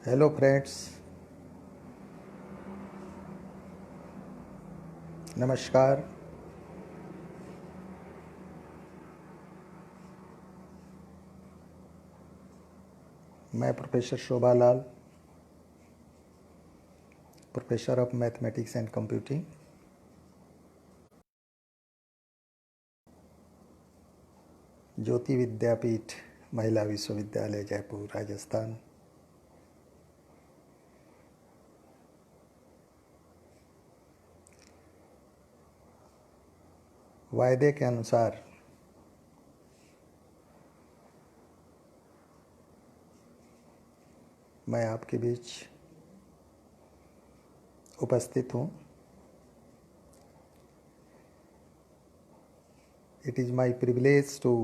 Hello friends, नमस्कार। मैं professor Shobha Lal, professor of mathematics and computing, Jyoti Vidyapeeth Mahila Vishwavidyalaya Jaipur Rajasthan. वायदे के अनुसार मैं आपके बीच उपस्थित हूँ। It is my privilege to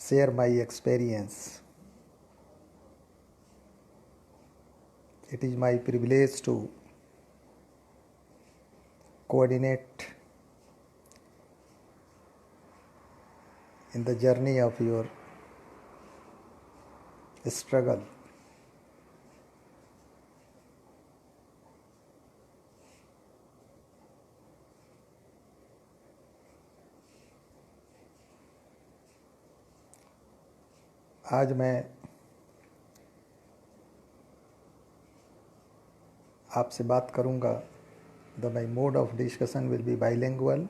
share my experience. It is my privilege to coordinate in the journey of your struggle. आज मैं आपसे बात करूंगा। My mode of discussion will be bilingual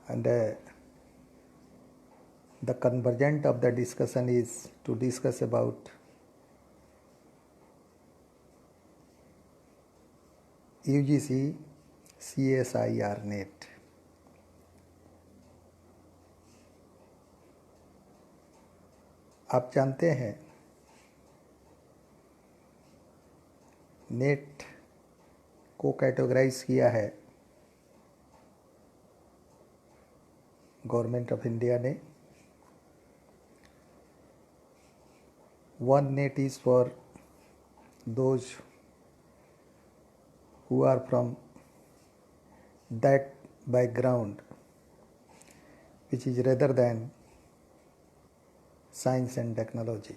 and the convergent of the discussion is to discuss about UGC CSIR NET। आप जानते हैं net को categorise किया है गवर्नमेंट ऑफ इंडिया ने। One net is for those who are from that background which is rather than science and technology,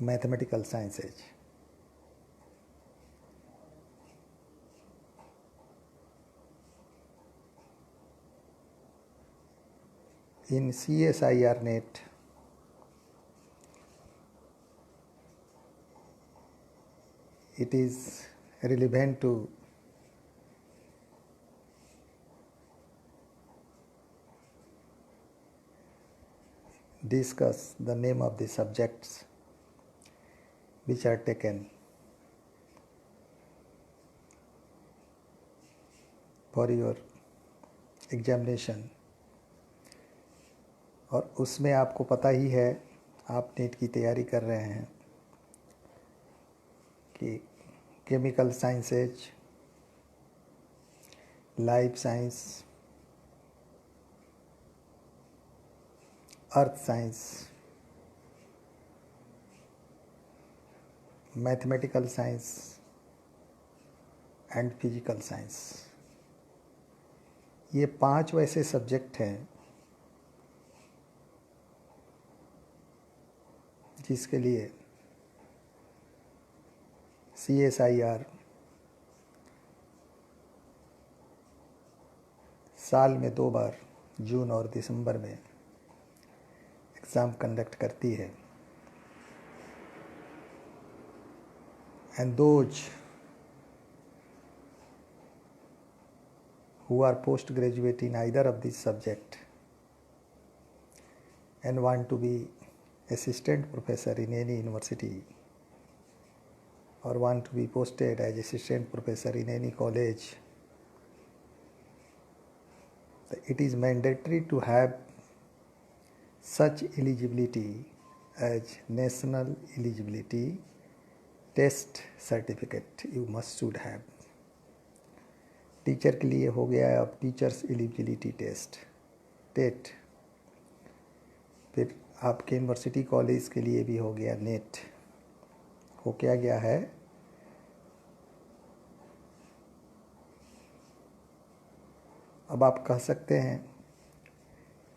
mathematical sciences. In CSIR net, it is relevant to discuss the name of the subjects which are taken for your examination। और उसमें आपको पता ही है, आप net की तैयारी कर रहे हैं, कि chemical sciences, life science, earth science, mathematical science and physical science, ये 5 वैसे सब्जेक्ट हैं जिसके लिए CSIR साल में 2 बार, जून और दिसंबर में एग्ज़ाम कंडक्ट करती है। And those who are postgraduate in either of these subject and want to be assistant professor in any university or want to be posted as assistant professor in any college, it is mandatory to have such eligibility as national eligibility test certificate you must should have। Teacher के लिए हो गया है अब teachers eligibility test TET, फिर आपके university college के लिए भी हो गया नेट। हो क्या गया है, अब आप कह सकते हैं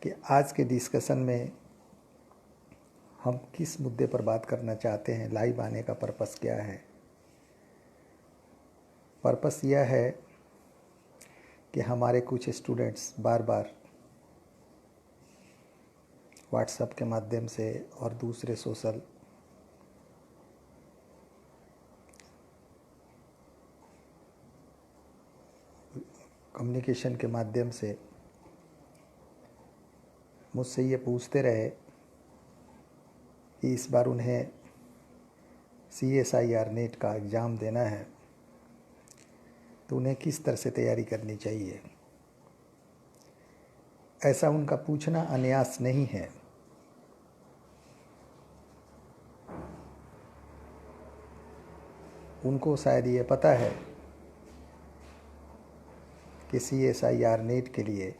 कि आज के डिस्कशन में हम किस मुद्दे पर बात करना चाहते हैं, लाइव आने का पर्पस क्या है। पर्पस यह है कि हमारे कुछ स्टूडेंट्स बार बार व्हाट्सएप के माध्यम से और दूसरे सोशल कम्युनिकेशन के माध्यम से मुझसे ये पूछते रहे कि इस बार उन्हें CSIR नेट का एग्ज़ाम देना है तो उन्हें किस तरह से तैयारी करनी चाहिए। ऐसा उनका पूछना अनायास नहीं है। उनको शायद ये पता है कि CSIR नेट के लिए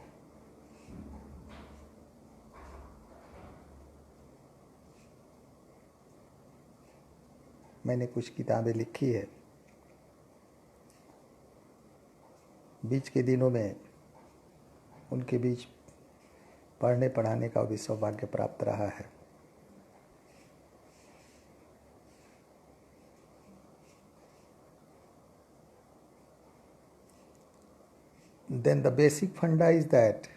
मैंने कुछ किताबें लिखी है। बीच के दिनों में उनके बीच पढ़ने पढ़ाने का भी सौभाग्य प्राप्त रहा है। Then the basic funda is that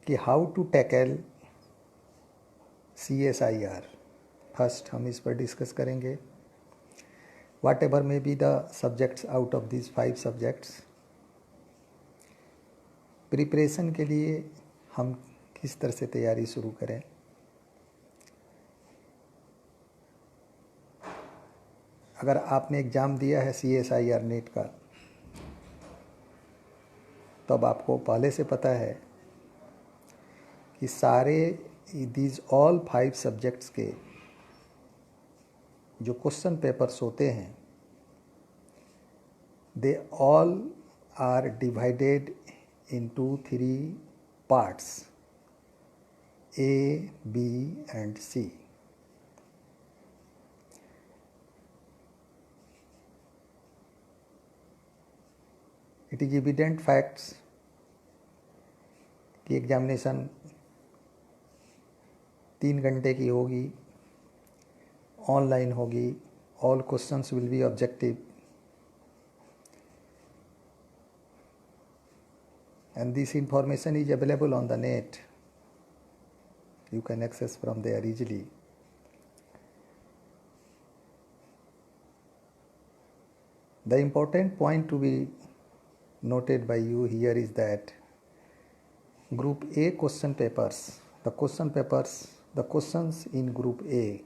कि how to tackle CSIR। First हम इस पर डिस्कस करेंगे। Whatever may be the subjects out of this 5 subjects, preparation के लिए हम किस तरह से तैयारी शुरू करें। अगर आपने एग्ज़ाम दिया है CSIR नेट का तो अब आपको पहले से पता है कि सारे दीज ऑल 5 सब्जेक्ट्स के जो क्वेश्चन पेपर्स होते हैं they all are divided into 3 parts A, B and C। It is evident facts कि एग्जामिनेशन 3 घंटे की होगी, ऑनलाइन होगी, all questions will be objective and this information is available on the net. You can access from there easily. The important point to be noted by you here is that Group A question papers, the questions in Group A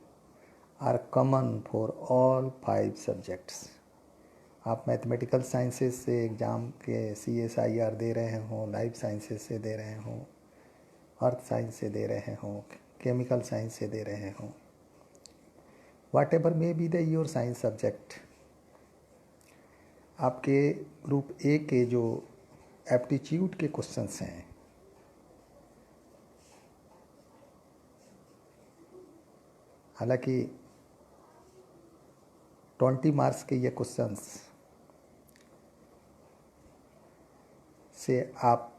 are common for all 5 subjects. आप mathematical sciences से exam के CSIR दे रहे हों, life sciences से दे रहे हों, earth science से दे रहे हों, केमिकल साइंस से दे रहे हों, whatever may be the your science subject, आपके ग्रुप ए के जो एप्टीट्यूड के क्वेश्चंस हैं हालांकि 20 मार्क्स के ये क्वेश्चंस से आप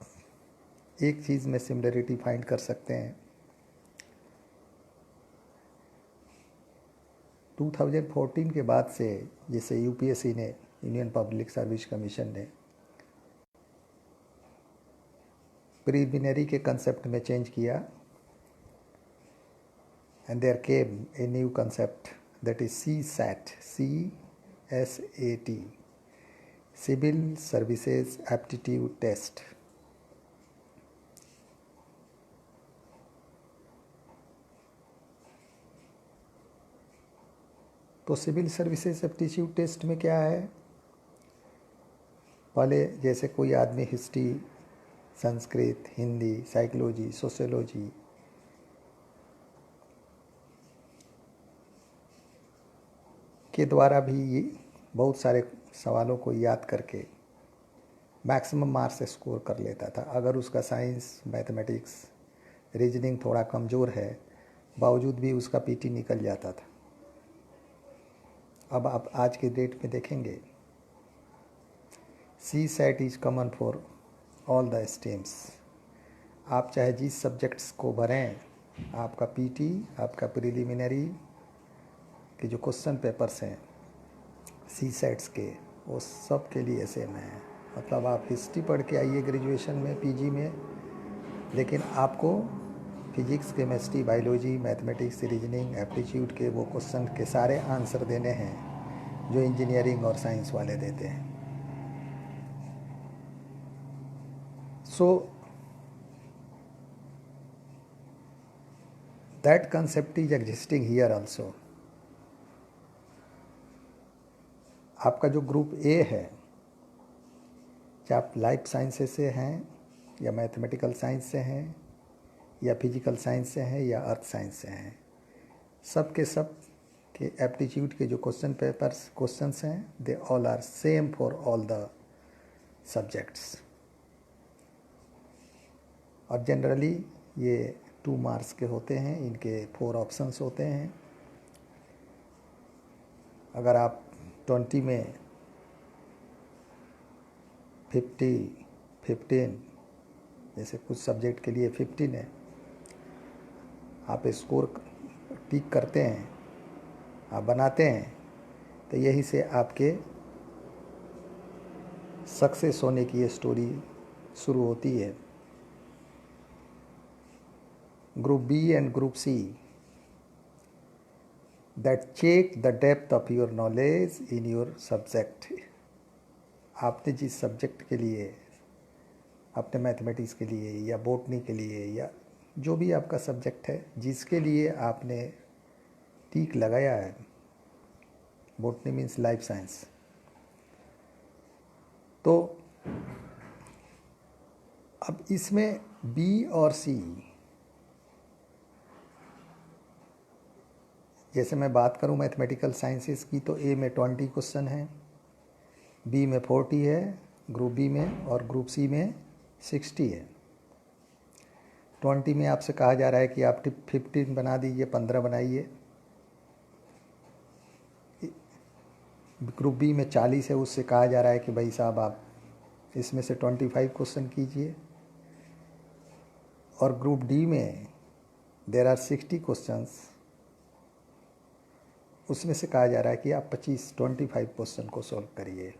एक चीज़ में सिमिलरिटी फाइंड कर सकते हैं। 2014 के बाद से जैसे UPSC ने, यूनियन पब्लिक सर्विस कमीशन ने प्रीलिमिनरी के कंसेप्ट में चेंज किया and there came a new concept that is CSAT, CSAT, Civil Services Aptitude Test। तो सिविल सर्विसेज एप्टीट्यूड टेस्ट में क्या है, पहले जैसे कोई आदमी history, Sanskrit, Hindi, psychology, sociology के द्वारा भी बहुत सारे सवालों को याद करके मैक्सिमम मार्क्स स्कोर कर लेता था। अगर उसका साइंस, मैथमेटिक्स, रीजनिंग थोड़ा कमज़ोर है बावजूद भी उसका PT निकल जाता था। अब आप आज के डेट में देखेंगे CSAT is common for all the streams. आप चाहे जिस सब्जेक्ट्स को भरें आपका पीटी, आपका प्रिलिमिनरी के जो क्वेश्चन पेपर्स हैं सी सेट्स के, वो सब के लिए सेम है। मतलब आप हिस्ट्री पढ़ के आइए ग्रेजुएशन में, पीजी में, लेकिन आपको physics, chemistry, biology, mathematics, reasoning, aptitude के वो क्वेश्चन के सारे आंसर देने हैं जो इंजीनियरिंग और साइंस वाले देते हैं। So that concept is existing here also. आपका जो ग्रुप ए है, चाहे आप लाइफ साइंसेस से हैं या मैथमेटिकल साइंस से हैं या फिजिकल साइंस से हैं या अर्थ साइंस से हैं, सब के एप्टीट्यूड के जो क्वेश्चन पेपर्स क्वेश्चंस हैं, they all are same for all the subjects. और जनरली ये 2 मार्क्स के होते हैं, इनके 4 ऑप्शंस होते हैं। अगर आप 20 में 15, जैसे कुछ सब्जेक्ट के लिए 15 है, आप स्कोर टिक करते हैं, आप बनाते हैं, तो यही से आपके सक्सेस होने की ये स्टोरी शुरू होती है। Group B and group C that check the depth of your knowledge in your subject. आपने जिस सब्जेक्ट के लिए, अपने मैथमेटिक्स के लिए या बॉटनी के लिए या जो भी आपका सब्जेक्ट है जिसके लिए आपने टिक लगाया है, बॉटनी मीन्स लाइफ साइंस, तो अब इसमें बी और सी, जैसे मैं बात करूं मैथमेटिकल साइंसेस की, तो ए में 20 क्वेश्चन है, बी में 40 है ग्रुप बी में, और ग्रुप सी में 60 है। 20 में आपसे कहा जा रहा है कि आप 15 बना दीजिए, 15 बनाइए। ग्रुप बी में 40 है, उससे कहा जा रहा है कि भाई साहब आप इसमें से 25 क्वेश्चन कीजिए। और ग्रुप डी में देयर आर 60 क्वेश्चंस, उसमें से कहा जा रहा है कि आप 25 क्वेश्चन को सॉल्व करिए।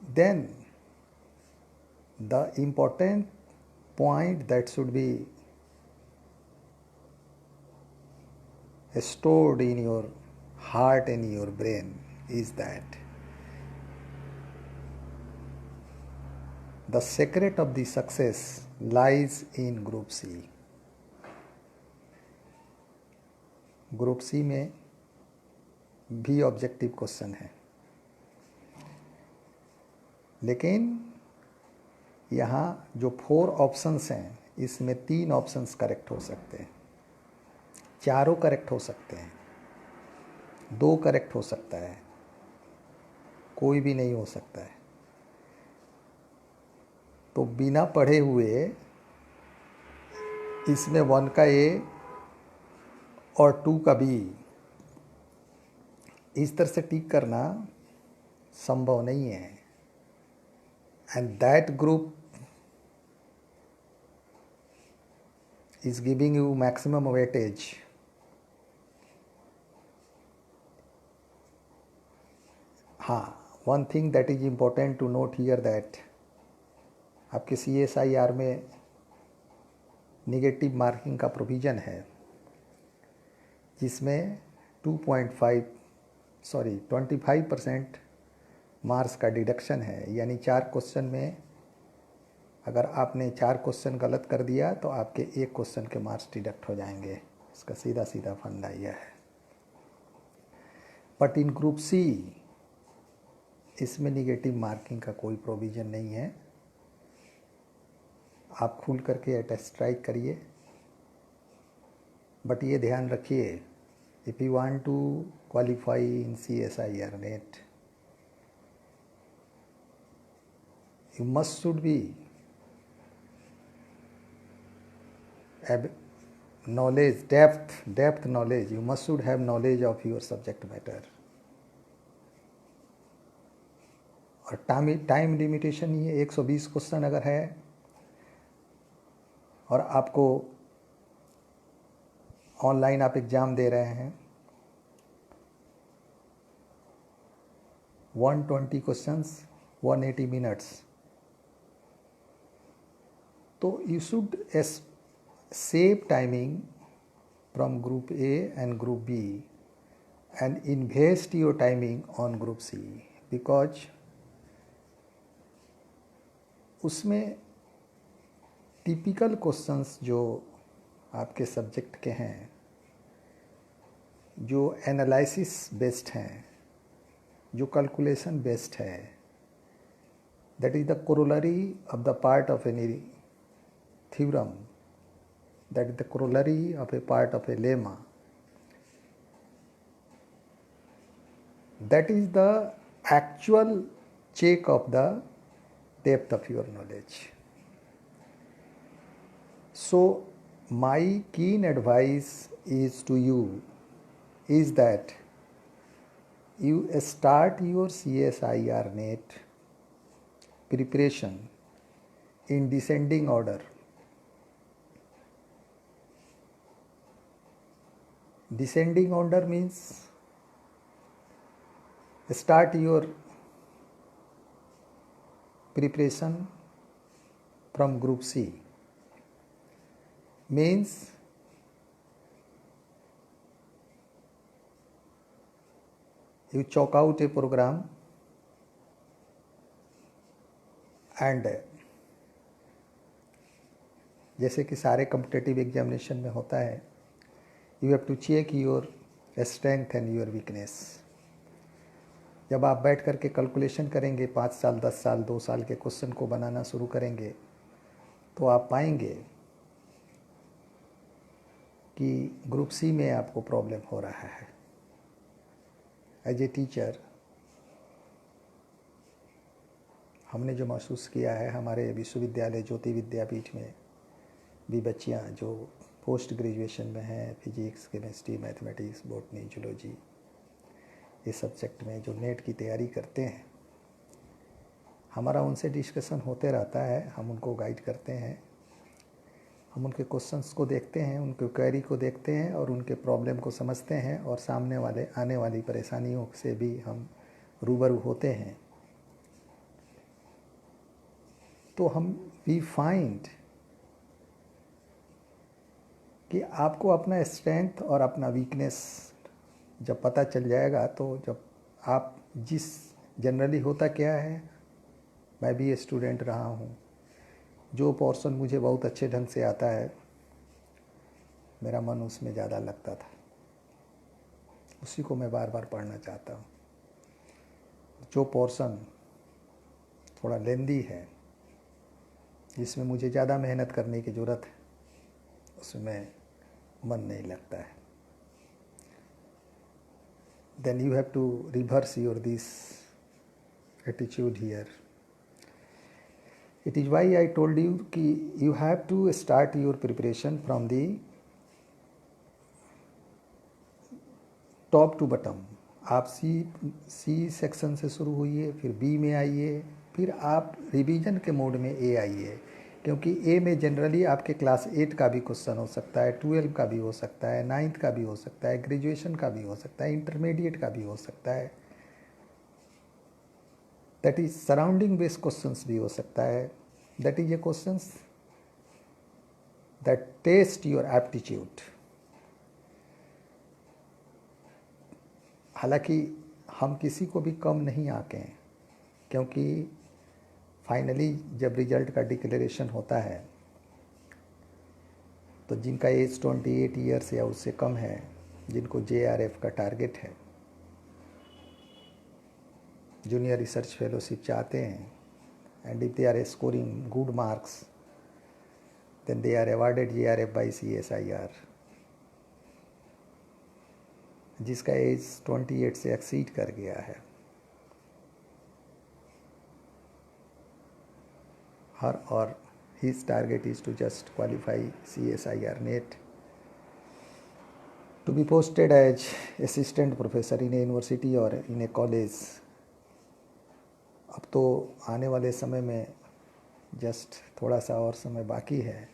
Then the important point that should be stored in your heart and your brain is that the secret of the success lies in group C. Group C में भी ऑब्जेक्टिव क्वेश्चन है, लेकिन यहाँ जो 4 options हैं, इसमें 3 options correct हो सकते हैं, 4 करेक्ट हो सकते हैं, 2 करेक्ट हो सकता है, कोई भी नहीं हो सकता है। तो बिना पढ़े हुए इसमें 1 का ए और 2 का बी इस तरह से टिक करना संभव नहीं है। And that group is giving you maximum weightage. हाँ, one thing that is important to note here that आपके CSIR में निगेटिव मार्किंग का प्रोविज़न है, जिसमें 25% मार्क्स का डिडक्शन है। यानी 4 क्वेश्चन में अगर आपने 4 क्वेश्चन गलत कर दिया तो आपके 1 क्वेश्चन के मार्क्स डिडक्ट हो जाएंगे। इसका सीधा सीधा फंडा यह है। बट इन ग्रुप सी इसमें निगेटिव मार्किंग का कोई प्रोविज़न नहीं है। आप खुल करके अटेस्ट ट्राई करिए, बट ये ध्यान रखिए, if you want to qualify in CSIR NET, you must should be knowledge, depth knowledge. You must should have knowledge of your subject matter. और टाइम लिमिटेशन ये 120 क्वेश्चन अगर है और आपको ऑनलाइन आप एग्ज़ाम दे रहे हैं, 120 क्वेश्चंस 180 मिनट्स, तो you should save timing from group A and group B and invest your timing on group C, because उसमें टिपिकल क्वेश्चंस जो आपके सब्जेक्ट के हैं, जो एनालिसिस बेस्ड हैं, जो कैलकुलेशन बेस्ड है, that is the corollary of the part of any theorem, that is the corollary of a part of a lemma, that is the actual check of the depth of your knowledge. So my keen advice is to you is that you start your CSIR NET preparation in descending order. Descending order means start your preparation from group C, means you chalk out a program and जैसे कि सारे competitive examination में होता है, you have to check your strength and your weakness. जब आप बैठ कर के कैलकुलेशन करेंगे, 5 साल 10 साल 2 साल के क्वेश्चन को बनाना शुरू करेंगे, तो आप पाएंगे कि ग्रुप सी में आपको प्रॉब्लम हो रहा है। एज ए टीचर हमने जो महसूस किया है, हमारे विश्वविद्यालय ज्योति विद्यापीठ में भी बच्चियाँ जो पोस्ट ग्रेजुएशन में हैं, physics chemistry mathematics botany zoology इस सब्जेक्ट में जो नेट की तैयारी करते हैं, हमारा उनसे डिस्कशन होते रहता है। हम उनको गाइड करते हैं, हम उनके क्वेश्चंस को देखते हैं, उनके क्वेरी को देखते हैं और उनके प्रॉब्लम को समझते हैं, और सामने वाले आने वाली परेशानियों से भी हम रूबरू होते हैं। तो हम वी फाइंड कि आपको अपना स्ट्रेंथ और अपना वीकनेस जब पता चल जाएगा, तो जब आप जिस जनरली होता क्या है, मैं भी स्टूडेंट रहा हूँ, जो पोर्शन मुझे बहुत अच्छे ढंग से आता है मेरा मन उसमें ज़्यादा लगता था, उसी को मैं बार बार पढ़ना चाहता हूँ। जो पोर्शन थोड़ा लेंदी है, जिसमें मुझे ज़्यादा मेहनत करने की ज़रूरत है, उसमें मन नहीं लगता है। Then you have to reverse your this attitude here. It is why I told you कि you have to start your preparation from the top to bottom. आप सी सेक्शन से शुरू हुई, फिर बी में आइए, फिर आप रिवीजन के मोड में ए आइए, क्योंकि ए में जनरली आपके क्लास 8 का भी क्वेश्चन हो सकता है, 12 का भी हो सकता है, 9th का भी हो सकता है, ग्रेजुएशन का भी हो सकता है, इंटरमीडिएट का भी हो सकता है, that is surrounding based questions भी हो सकता है। That is a questions that test your aptitude. हालांकि हम किसी को भी कम नहीं आंकें, क्योंकि फाइनली जब रिजल्ट का डिक्लेरेशन होता है, तो जिनका एज 28 ईयर्स या उससे कम है, जिनको JRF का टारगेट है, जूनियर रिसर्च फेलोशिप चाहते हैं, and if they are scoring good marks, then they are awarded JRF by CSIR। जिसका एज 28 से एक्सीड कर गया है, her or his target is to just qualify CSIR NET to be posted as assistant professor in a university or in a college। अब तो आने वाले समय में जस्ट थोड़ा सा और समय बाकी है,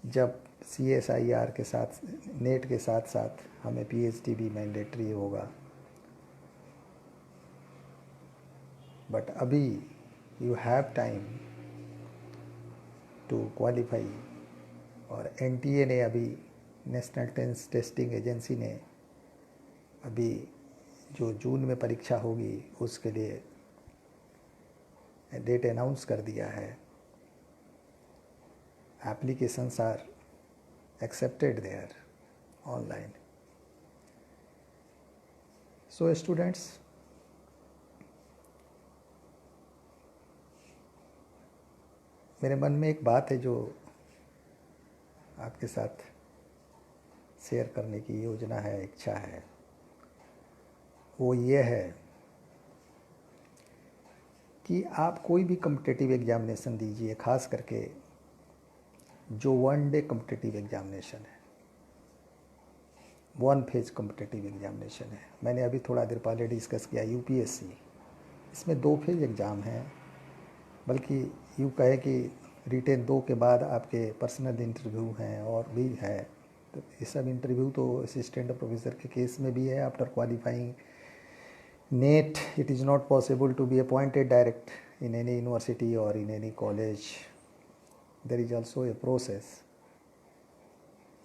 जब CSIR के साथ, नेट के साथ साथ हमें PhD भी मैंडेटरी होगा। बट अभी you have time to qualify. और NTA ने अभी, नेशनल टेस्टिंग एजेंसी ने अभी जो जून में परीक्षा होगी उसके लिए डेट अनाउंस कर दिया है। Applications are accepted there online. So students, मेरे मन में एक बात है जो आपके साथ शेयर करने की योजना है, इच्छा है। वो ये है कि आप कोई भी कॉम्पिटिटिव एग्जामिनेशन दीजिए, खास करके जो 1 डे कॉम्पिटिटिव एग्जामिनेशन है, 1 फेज कॉम्पिटिटिव एग्जामिनेशन है। मैंने अभी थोड़ा देर पहले डिस्कस किया UPSC, इसमें 2 फेज एग्ज़ाम हैं। बल्कि यूँ कहे कि रिटेन 2 के बाद आपके पर्सनल इंटरव्यू हैं और भी है। तो ये सब इंटरव्यू तो असिस्टेंट प्रोफेसर के केस में भी है। After qualifying NET, it is not possible to be appointed direct in any university or in any college. There is also a process.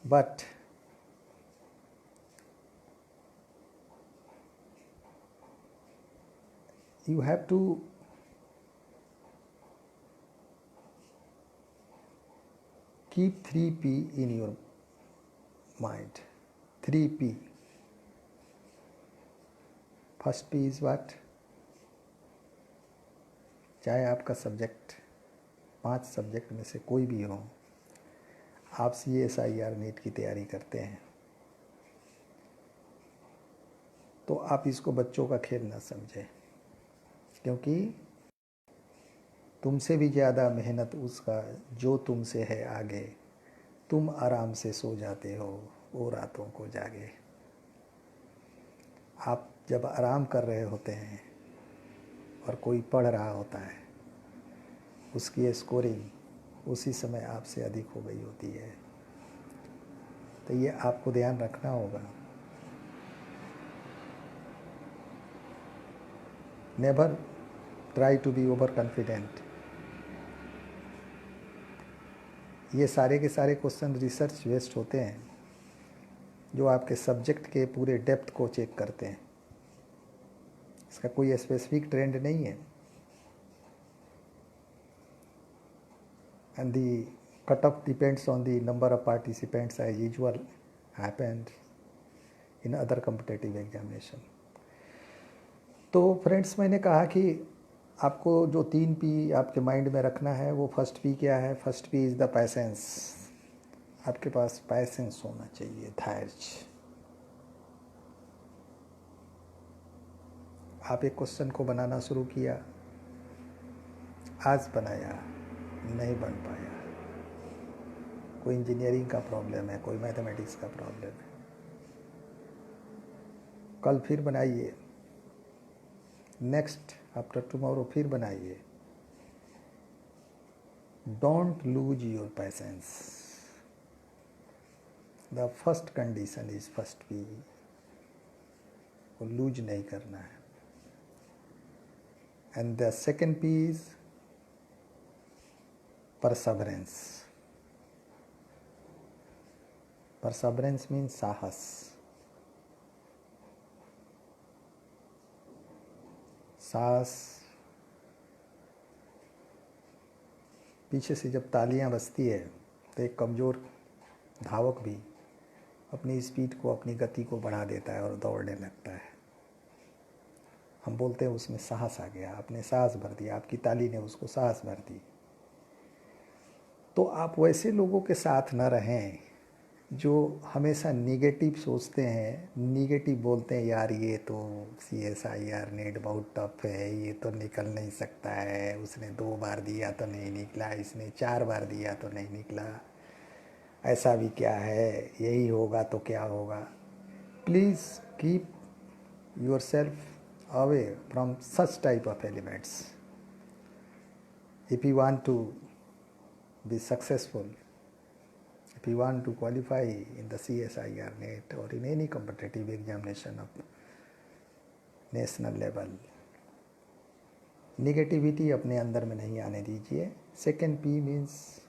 But you have to keep 3P in your mind. 3P. First P is what? चाहे आपका subject 5 subject में से कोई भी हो, आप CSIR NET की तैयारी करते हैं, तो आप इसको बच्चों का खेल ना समझें, क्योंकि तुमसे भी ज़्यादा मेहनत उसका जो तुमसे है आगे। तुम आराम से सो जाते हो, वो रातों को जागे। आप जब आराम कर रहे होते हैं और कोई पढ़ रहा होता है, उसकी स्कोरिंग उसी समय आपसे अधिक हो गई होती है। तो ये आपको ध्यान रखना होगा। Never try to be over confident. ये सारे के सारे क्वेश्चन रिसर्च बेस्ड होते हैं, जो आपके सब्जेक्ट के पूरे डेप्थ को चेक करते हैं। इसका कोई स्पेसिफिक ट्रेंड नहीं है। And the cutoff depends on the number of participants as usual happened in other competitive examination. तो फ्रेंड्स, मैंने कहा कि आपको जो 3P आपके माइंड में रखना है, वो फर्स्ट P क्या है? First P is the patience. आपके पास पैसेंस होना चाहिए, धैर्य। आप एक क्वेश्चन को बनाना शुरू किया, आज बनाया, नहीं बन पाया, कोई इंजीनियरिंग का प्रॉब्लम है, कोई मैथमेटिक्स का प्रॉब्लम है, कल फिर बनाइए, नेक्स्ट आफ्टर टुमारो फिर बनाइए। Don't lose your patience. The first condition is first P को लूज नहीं करना है। And the second P is Perseverance. Perseverance means साहस। साहस, पीछे से जब तालियां बजती है तो एक कमज़ोर धावक भी अपनी स्पीड को, अपनी गति को बढ़ा देता है और दौड़ने लगता है। हम बोलते हैं उसमें साहस आ गया, आपने साहस भर दिया, आपकी ताली ने उसको साहस भर दी। तो आप वैसे लोगों के साथ न रहें जो हमेशा निगेटिव सोचते हैं, निगेटिव बोलते हैं, यार ये तो CSIR NET बहुत टफ है, ये तो निकल नहीं सकता है, उसने 2 बार दिया तो नहीं निकला, इसने 4 बार दिया तो नहीं निकला, ऐसा भी क्या है, यही होगा तो क्या होगा। Please keep your self away from such type of elements. If you want to be successful, if you want to qualify in the CSIR NET or in any competitive examination of national level, negativity अपने अंदर में नहीं आने दीजिए. Second P means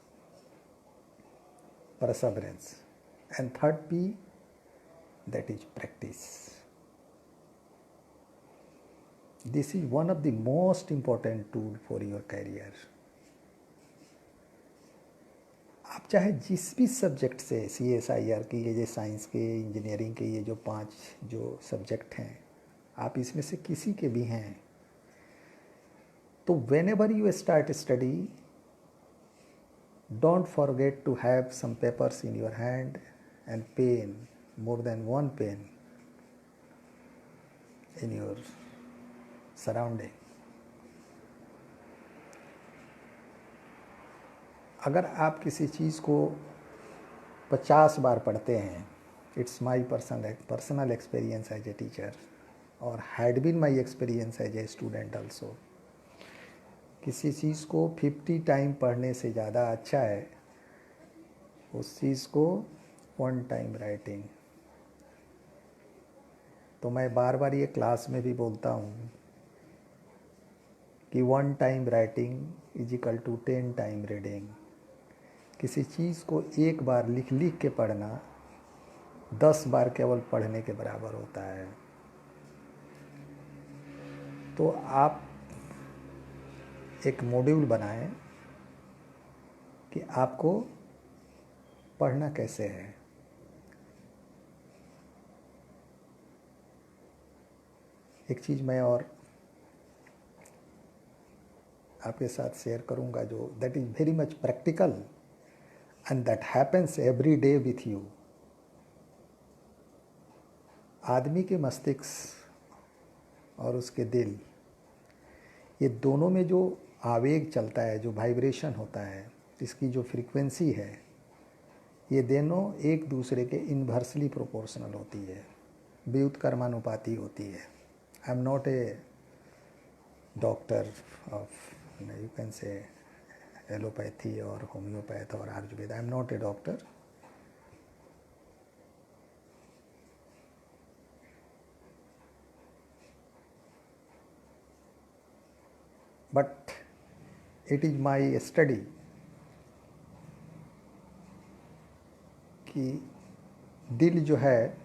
perseverance, and third P, that is practice. This is one of the most important tool for your career. आप चाहे जिस भी सब्जेक्ट से CSIR की ये साइंस के, इंजीनियरिंग के ये जो 5 जो सब्जेक्ट हैं, आप इसमें से किसी के भी हैं, तो whenever you start study, don't forget to have some papers in your hand and pen, more than one pen in your surrounding. अगर आप किसी चीज़ को 50 बार पढ़ते हैं, it's my personal experience as a teacher और had been my experience as a student also, किसी चीज़ को 50 टाइम पढ़ने से ज़्यादा अच्छा है उस चीज़ को 1 टाइम राइटिंग. तो मैं बार बार ये क्लास में भी बोलता हूँ कि 1 time writing is equal to 10 time reading. किसी चीज़ को एक बार लिख लिख के पढ़ना 10 बार केवल पढ़ने के बराबर होता है. तो आप एक मॉड्यूल बनाएं कि आपको पढ़ना कैसे है. एक चीज़ मैं और आपके साथ शेयर करूंगा जो that is very much practical and that happens every day with you. आदमी के मस्तिष्क और उसके दिल, ये दोनों में जो आवेग चलता है, जो वाइब्रेशन होता है, इसकी जो फ्रीक्वेंसी है, ये दोनों एक दूसरे के इन्वर्सली प्रोपोर्शनल होती है, व्युत्क्रमानुपाती होती है. I am not a doctor of, you can say allopathy और होम्योपैथ और Ayurveda. I am not a doctor. But it is my study कि दिल जो है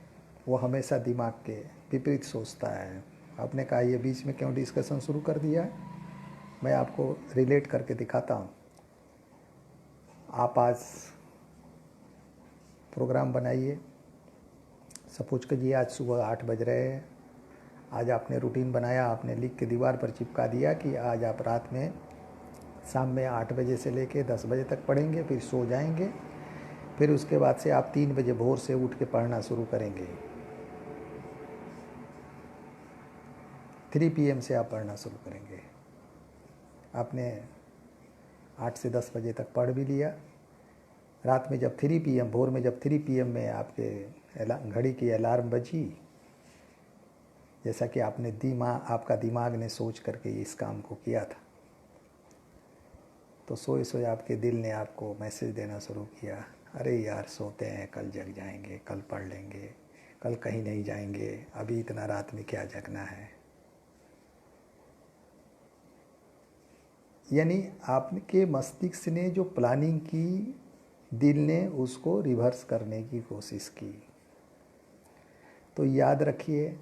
वो हमेशा दिमाग के विपरीत सोचता है. आपने कहा ये बीच में क्यों डिस्कशन शुरू कर दिया है, मैं आपको रिलेट करके दिखाता हूँ. आप आज प्रोग्राम बनाइए, सपोज करिए आज सुबह 8 बज रहे हैं. आज आपने रूटीन बनाया, आपने लिख के दीवार पर चिपका दिया कि आज आप रात में शाम में 8 बजे से लेके 10 बजे तक पढ़ेंगे, फिर सो जाएंगे, फिर उसके बाद से आप 3 बजे भोर से उठ के पढ़ना शुरू करेंगे. 3 PM से आप पढ़ना शुरू करेंगे. आपने 8 से 10 बजे तक पढ़ भी लिया. रात में जब 3 PM, भोर में जब 3 PM में आपके घड़ी की अलार्म बजी, जैसा कि आपका दिमाग ने सोच करके इस काम को किया था, तो सोए सोए आपके दिल ने आपको मैसेज देना शुरू किया, अरे यार सोते हैं, कल जग जाएंगे, कल पढ़ लेंगे, कल कहीं नहीं जाएंगे, अभी इतना रात में क्या जगना है. यानी आपके मस्तिष्क ने जो प्लानिंग की, दिल ने उसको रिवर्स करने की कोशिश की. तो याद रखिए,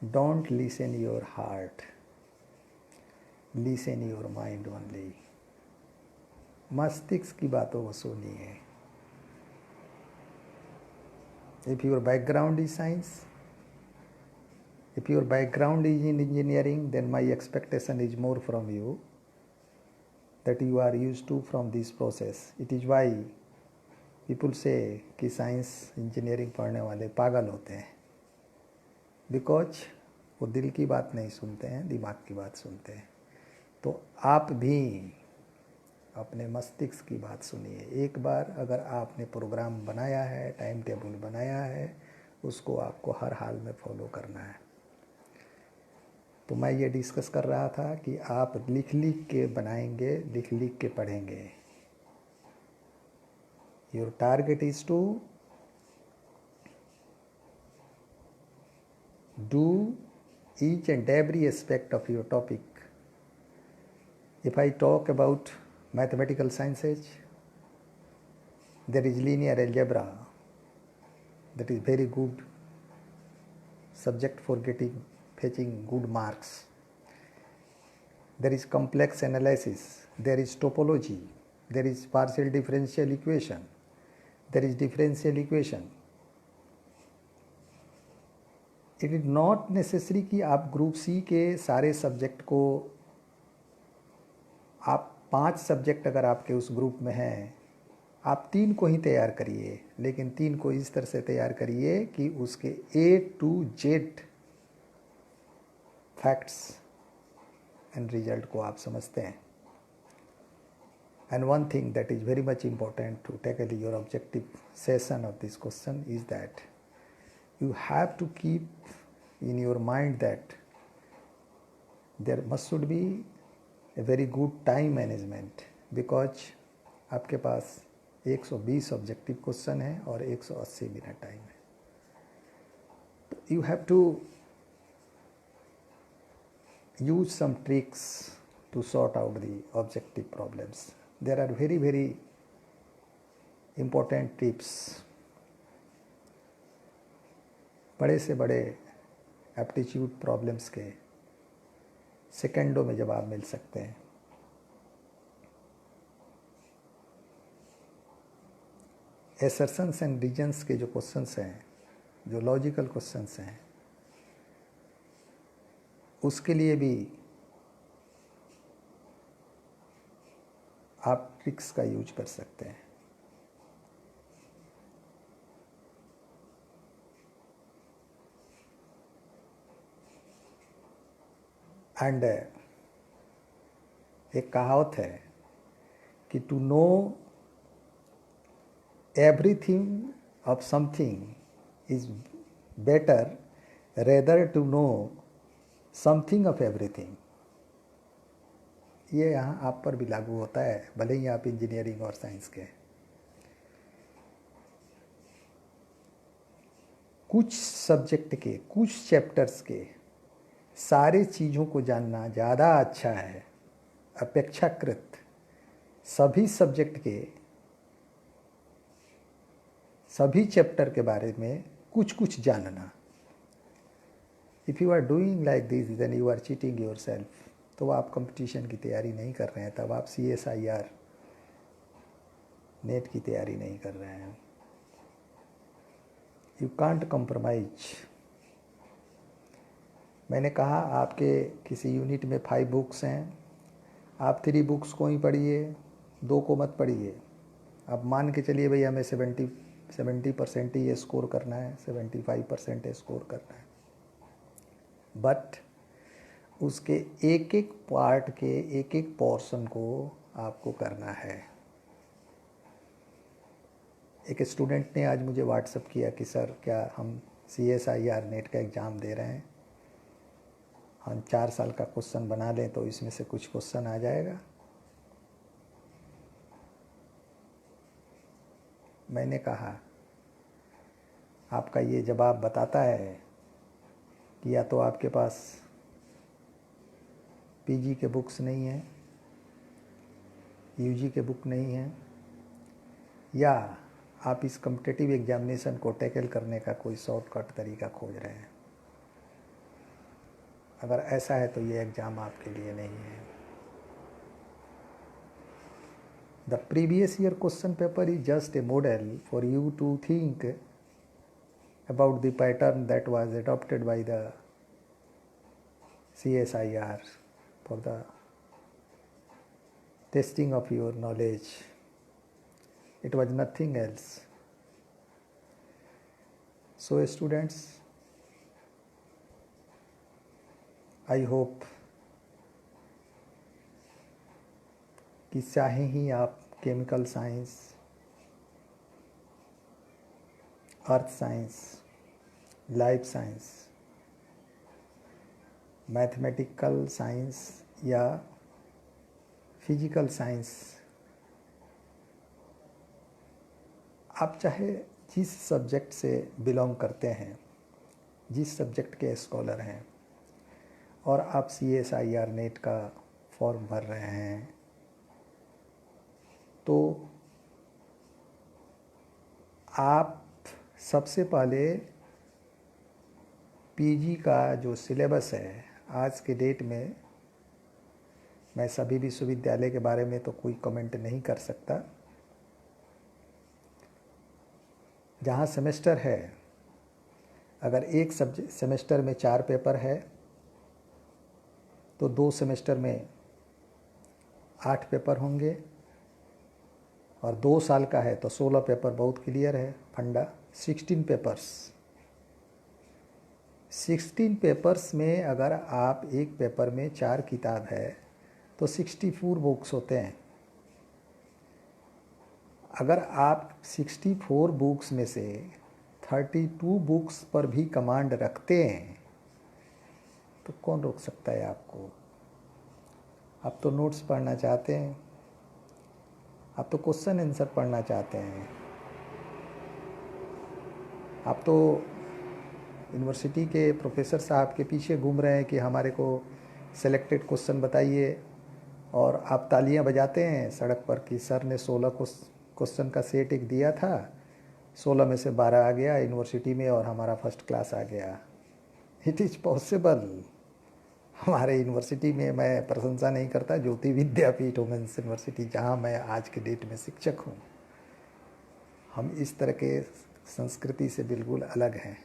don't listen your heart, listen your mind only. मस्तिष्क की बातों को सुनिए. If your background is science, if your background is in engineering, then my expectation is more from you, that you are used to from this process. It is why people say कि science engineering पढ़ने वाले पागल होते हैं, because वो दिल की बात नहीं सुनते हैं, दिमाग की बात सुनते हैं. तो आप भी अपने मस्तिष्क की बात सुनिए. एक बार अगर आपने प्रोग्राम बनाया है, टाइम टेबल बनाया है, उसको आपको हर हाल में फॉलो करना है. तो मैं ये डिस्कस कर रहा था कि आप लिख लिख के बनाएंगे, लिख लिख के पढ़ेंगे. your target is to do each and every aspect of your topic. If I talk about mathematical sciences, there is linear algebra, that is very good subject for fetching good marks. There is complex analysis, there is topology, there is partial differential equation, there is differential equation. It is not necessary कि आप group C के सारे subject को, आप 5 subject अगर आपके उस group में हैं, आप 3 को ही तैयार करिए, लेकिन 3 को इस तरह से तैयार करिए कि उसके A to Z facts and result को आप समझते हैं. And one thing that is very much important to tackle your objective session of this question is that you have to keep in your mind that there should be a very good time management, because आपके पास 120 objective question है और 180 minute time है. You have to use some tricks to sort out the objective problems. There are very, very important tips. बड़े से बड़े aptitude problems के सेकंडों में जवाब मिल सकते हैं. एसर्शंस एंड रीजन्स के जो क्वेश्चंस हैं, जो लॉजिकल क्वेश्चंस हैं, उसके लिए भी आप ट्रिक्स का यूज कर सकते हैं. एंड एक कहावत है कि to know everything of something is better rather to know something of everything. ये यहाँ आप पर भी लागू होता है, भले ही आप इंजीनियरिंग और साइंस के. कुछ सब्जेक्ट के, कुछ चैप्टर्स के सारे चीज़ों को जानना ज़्यादा अच्छा है अपेक्षाकृत सभी सब्जेक्ट के, सभी चैप्टर के बारे में कुछ कुछ जानना. If you are doing like this then you are cheating your self. तो आप कंपटीशन की तैयारी नहीं कर रहे हैं, तब आप CSIR नेट की तैयारी नहीं कर रहे हैं. You can't compromise. मैंने कहा आपके किसी यूनिट में 5 बुक्स हैं, आप 3 बुक्स को ही पढ़िए, 2 को मत पढ़िए. अब मान के चलिए भाई हमें 70% ही स्कोर करना है, 75% स्कोर करना है, बट उसके एक एक पार्ट के एक एक पोर्शन को आपको करना है. एक स्टूडेंट ने आज मुझे व्हाट्सएप किया कि सर क्या हम CSIR नेट का एग्ज़ाम दे रहे हैं, हम 4 साल का क्वेश्चन बना लें तो इसमें से कुछ क्वेश्चन आ जाएगा. मैंने कहा आपका ये जवाब बताता है कि या तो आपके पास PG के बुक्स नहीं हैं, UG के बुक नहीं हैं, या आप इस कॉम्पिटिटिव एग्जामिनेशन को टैकल करने का कोई शॉर्टकट तरीका खोज रहे हैं. अगर ऐसा है तो ये एग्ज़ाम आपके लिए नहीं है. The previous year question paper is just a model for you to think about the pattern that was adopted by the CSIR for the testing of your knowledge. It was nothing else. So students, I hope कि चाहे ही आप chemical science, earth science, life science, mathematical science या physical science आप चाहे जिस subject से belong करते हैं, जिस सब्जेक्ट के स्कॉलर हैं, और आप CSIR नेट का फॉर्म भर रहे हैं, तो आप सबसे पहले PG का जो सिलेबस है, आज के डेट में मैं सभी विश्वविद्यालय के बारे में तो कोई कमेंट नहीं कर सकता, जहाँ सेमेस्टर है, अगर एक सेमेस्टर में 4 पेपर है तो 2 सेमेस्टर में 8 पेपर होंगे, और 2 साल का है तो 16 पेपर बहुत क्लियर है फंडा। 16 पेपर्स, 16 पेपर्स में अगर आप एक पेपर में 4 किताब है तो 64 बुक्स होते हैं। अगर आप 64 बुक्स में से 32 बुक्स पर भी कमांड रखते हैं तो कौन रोक सकता है आपको? आप तो नोट्स पढ़ना चाहते हैं, आप तो क्वेश्चन आंसर पढ़ना चाहते हैं, आप तो यूनिवर्सिटी के प्रोफेसर साहब के पीछे घूम रहे हैं कि हमारे को सेलेक्टेड क्वेश्चन बताइए, और आप तालियां बजाते हैं सड़क पर कि सर ने 16 क्वेश्चन का सेट एक दिया था, 16 में से 12 आ गया यूनिवर्सिटी में और हमारा फर्स्ट क्लास आ गया। It is possible. हमारे यूनिवर्सिटी में, मैं प्रशंसा नहीं करता, ज्योति विद्यापीठ वुमेंस यूनिवर्सिटी जहाँ मैं आज के डेट में शिक्षक हूँ, हम इस तरह के संस्कृति से बिल्कुल अलग हैं।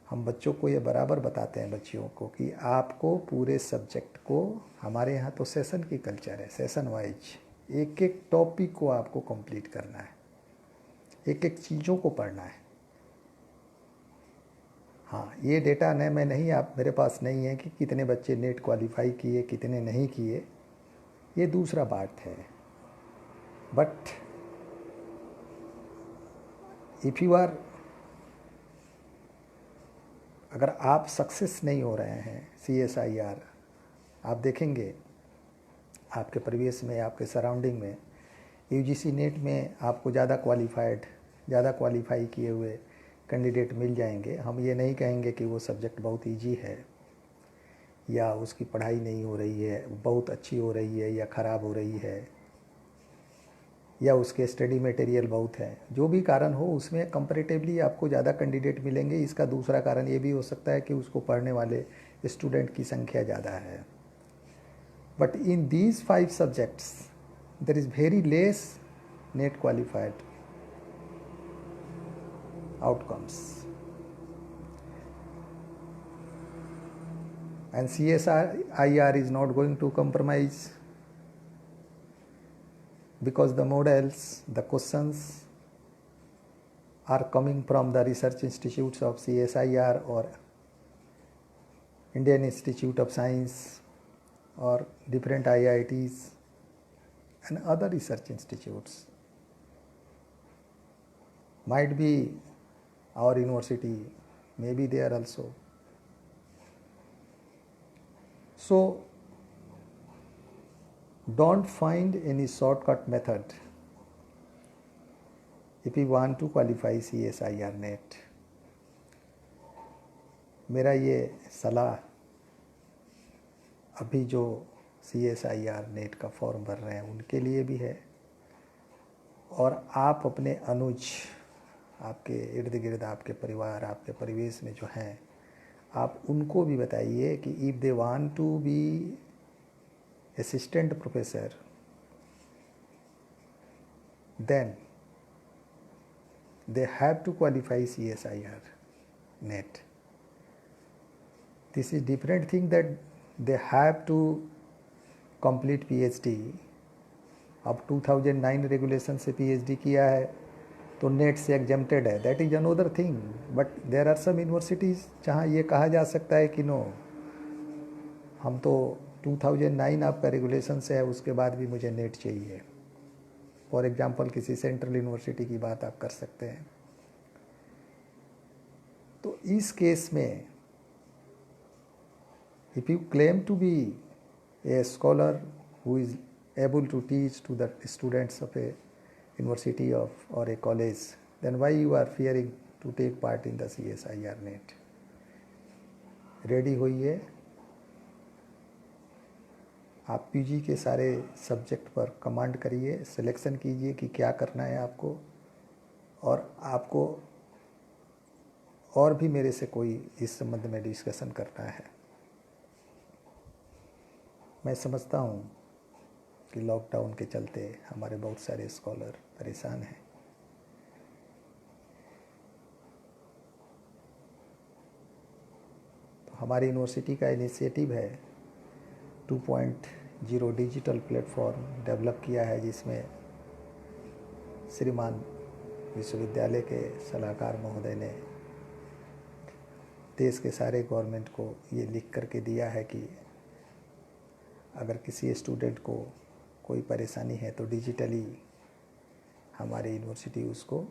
हम बच्चों को ये बराबर बताते हैं, बच्चियों को, कि आपको पूरे सब्जेक्ट को, हमारे यहाँ तो सेशन की कल्चर है, सेशन वाइज एक एक टॉपिक को आपको कंप्लीट करना है, एक एक चीज़ों को पढ़ना है। हाँ, ये डेटा न मैं नहीं, आप मेरे पास नहीं है कि कितने बच्चे नेट क्वालिफाई किए, कितने नहीं किए, ये दूसरा बात है। बट इफ़ यू आर, अगर आप सक्सेस नहीं हो रहे हैं CSIR, आप देखेंगे आपके परिवेश में, आपके सराउंडिंग में, UGC नेट में आपको ज़्यादा क्वालिफाई किए हुए कैंडिडेट मिल जाएंगे। हम ये नहीं कहेंगे कि वो सब्जेक्ट बहुत इजी है, या उसकी पढ़ाई नहीं हो रही है, बहुत अच्छी हो रही है या ख़राब हो रही है, या उसके स्टडी मटेरियल बहुत है। जो भी कारण हो, उसमें कंपैरेटिवली आपको ज़्यादा कैंडिडेट मिलेंगे। इसका दूसरा कारण ये भी हो सकता है कि उसको पढ़ने वाले स्टूडेंट की संख्या ज़्यादा है। But in these 5 subjects there is very less NET qualified outcomes, and CSIR is not going to compromise, because the models, the questions are coming from the research institutes of CSIR or Indian Institute of Science or different IITs and other research institutes. Might be our university, may be there also. So don't find any shortcut method if you want to qualify CSIR net. मेरा ये सलाह अभी जो CSIR net का form भर रहे हैं उनके लिए भी है, और आप अपने अनुज, आपके इर्द गिर्द, आपके परिवार, आपके परिवेश में जो हैं, आप उनको भी बताइए कि if they want to be assistant professor, then they have to qualify CSIR net. This is different thing that they have to complete PhD. अब 2009 रेगुलेशन से PhD किया है तो नेट से एग्जेम्प्टेड है, that is another thing. But there are some universities जहाँ ये कहा जा सकता है कि नो, हम तो 2009 आपका रेगुलेशन से है, उसके बाद भी मुझे नेट चाहिए। फॉर एग्जांपल किसी सेंट्रल यूनिवर्सिटी की बात आप कर सकते हैं। तो इस केस में if you claim to be a scholar who is able to teach to the students of a university of or a college, then why you are fearing to take part in the CSIR NET? Ready होइए, आप PG के सारे subject पर command करिए, selection कीजिए कि क्या करना है आपको, और आपको और भी मेरे से कोई इस संबंध में डिस्कशन करना है। मैं समझता हूँ कि लॉकडाउन के चलते हमारे बहुत सारे स्कॉलर परेशान हैं। तो हमारी यूनिवर्सिटी का इनिशिएटिव है 2.0 डिजिटल प्लेटफॉर्म डेवलप किया है, जिसमें श्रीमान विश्वविद्यालय के सलाहकार महोदय ने देश के सारे गवर्नमेंट को ये लिख करके दिया है कि अगर किसी स्टूडेंट को कोई परेशानी है तो डिजिटली हमारी यूनिवर्सिटी उसको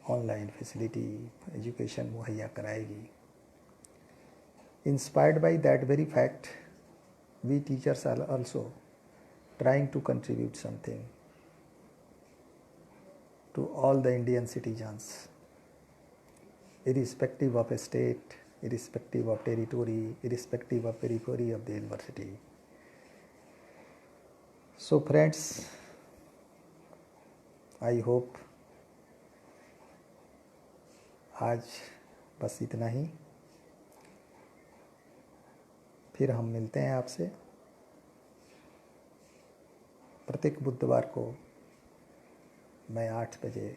ऑनलाइन फैसिलिटी एजुकेशन मुहैया कराएगी। Inspired by that very fact, we teachers are also trying to contribute something to all the Indian citizens, irrespective of a state, irrespective of territory, irrespective of periphery of the university. So friends, I hope आज बस इतना ही। फिर हम मिलते हैं आपसे प्रत्येक बुधवार को। मैं 8 बजे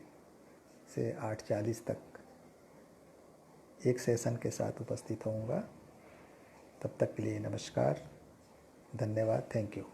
से 8:40 तक एक सेशन के साथ उपस्थित होऊंगा। तब तक के लिए नमस्कार, धन्यवाद, थैंक यू।